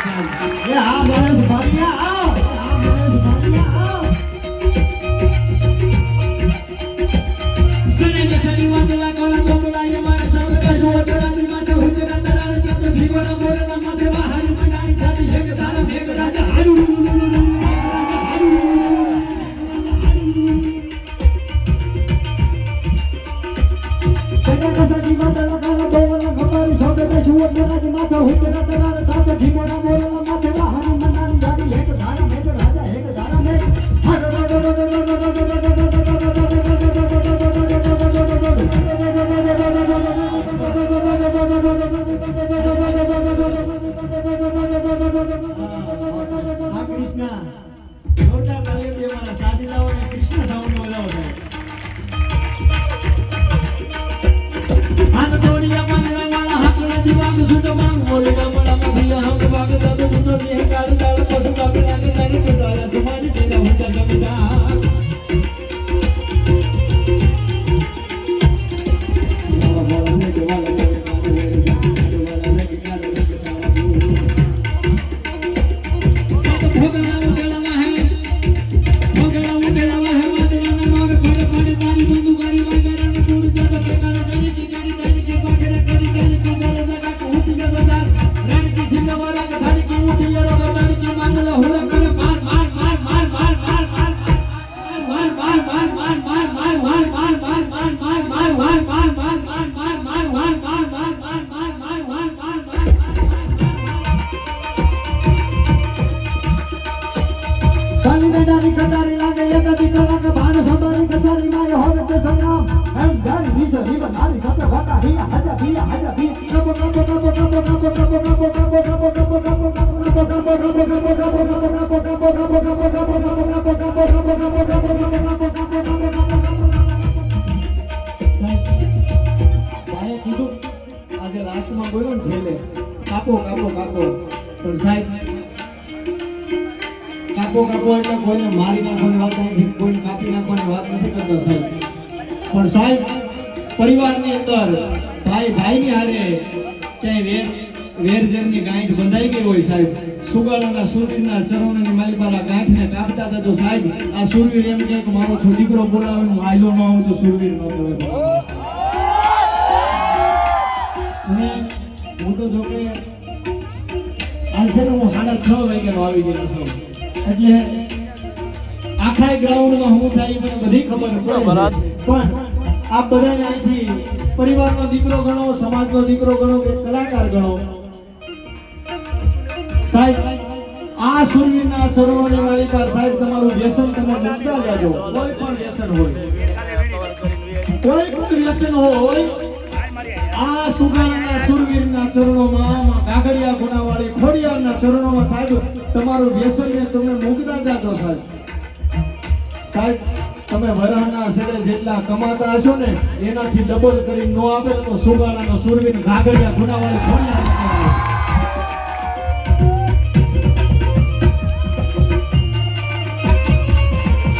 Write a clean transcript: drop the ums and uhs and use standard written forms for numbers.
એ હા બોલે સુભાનિયા આવ હા બોલે સુભાનિયા આવ સને કે સની વાતલા કોલા કોલા એ મારા સામે કશો તરાદી માટે હુતરા તરાર કે તો જીવરા મોરના માથે બહાર મંડાણી થાતી છે કે તારા મેઘ રાજા હાડુ કસડી વાતલા કોલા બોલા ખબરી છોડે કે સુવત મોરાજી માથે હુતરા તરાર થાતે જીવરા મોરના માથે બહાર મંડાણી થાતી છે કે તારા મેઘ રાજા હે કે તારા મેઘ કૃષ્ણ જોરદાર તાલીમ દે મારા સાજીલાઓ અને કૃષ્ણ સાઉન્ડ બોલાવો હાથ દોડિયા પાંદડા વાળા હાથોડા દીવાગ સુટો માંગ બોલેલા બડા મધિયા હમ ભાગ દાદો સુનો સિંહ કાળ કાળ પશુ કાપે લાગે લાગે કે તારા સમાજ તેના હુંતા જમીદાર કટારી લાગે એક દીકરા કે ભાન સંભારી કચારી માય હોવે તે સંગ્રામ એમ જાણી વિશે રીવ નારી સાથે વાકા હિયા હજા ભિયા કપો કપો કપો કપો કપો કપો કપો કપો કપો કપો આજે લાસ્ટમાં બોલ્યો ને છેલ્લે કાપો કાપો કાપો પણ સાહેબ કાપો કાપો એટલે કોઈને મારી નાખવાની વાત નથી, કોઈને કાપી નાખવાની વાત નથી કરતો સાહેબ. પણ સાહેબ પરિવારની અંદર ભાઈ ભાઈની હારે ક્યાંય વેરઝેરની ગાંઠ બંધાઈ ગઈ હોય સાહેબ, સુગાળાના સૂરજના ચરણોની માલિપારા ગાંઠને કાપતા હતા તો સાહેબ આ સુરવીર એમ કહે કે મારો દીકરો બોલાવે હું આયલો ન આવું તો સુરવીર ન કહેવાય. અને હું તો જો કે આજે હું 6:30 વાગ્યાનો આવી ગયો છું એટલે આખા ગ્રાઉન્ડમાં હું થાય મને બધી ખબર પડે પણ આ બધાને અહીંથી પરિવારનો દીકરો ગણો, સમાજનો દીકરો ગણો કે કલાકાર ગણો સાહેબ, આ સુરવીરના સરોવરની માલિકા સાહેબ તમારું વ્યસન તમે મુકતા જાજો. કોઈ પણ વ્યસન હોય, કોઈ પણ વ્યસન હોય, આ સુગારના સુરવીરના ચરણોમાં, ગાગડિયા ગુનાવાળી ખોડિયારના ચરણોમાં સાહેબ તમારું વ્યસનને તમે મુકતા જાજો સાહેબ. સાહેબ તમે વરાહના સડે જેટલા કમાતા હશો ને એનાથી ડબલ કરી નો આપે તો સુગારાનો સુરવીર ગાગડિયા ગુનાવાળી ખોડિયા